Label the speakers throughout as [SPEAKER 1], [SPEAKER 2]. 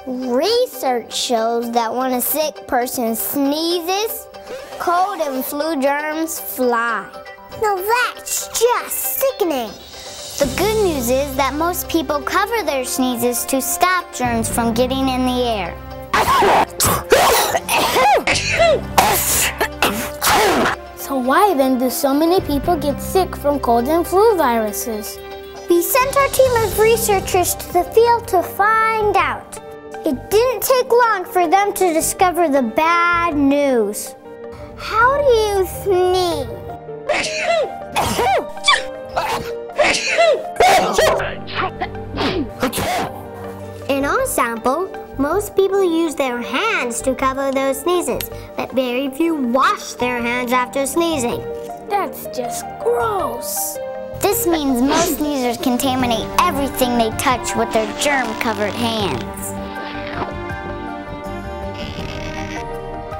[SPEAKER 1] Research shows that when a sick person sneezes, cold and flu germs fly. Now that's just sickening. The good news is that most people cover their sneezes to stop germs from getting in the air.
[SPEAKER 2] So why then do so many people get sick from cold and flu viruses?
[SPEAKER 1] We sent our team of researchers to the field to find out. It didn't take long for them to discover the bad news. How do you sneeze? In our sample, most people use their hands to cover those sneezes, but very few wash their hands after sneezing.
[SPEAKER 2] That's just gross.
[SPEAKER 1] This means most sneezers contaminate everything they touch with their germ-covered hands.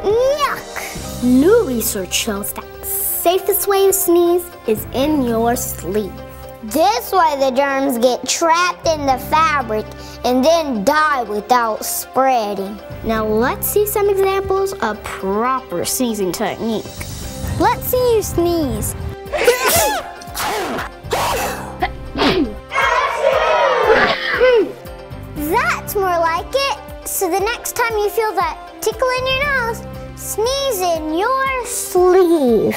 [SPEAKER 1] Yuck!
[SPEAKER 2] New research shows that the safest way to sneeze is in your sleeve.
[SPEAKER 1] This way the germs get trapped in the fabric and then die without spreading.
[SPEAKER 2] Now let's see some examples of proper sneezing technique.
[SPEAKER 1] Let's see you sneeze. That's more like it. So the next time you feel that tickle in your nose, sneeze in your sleeve.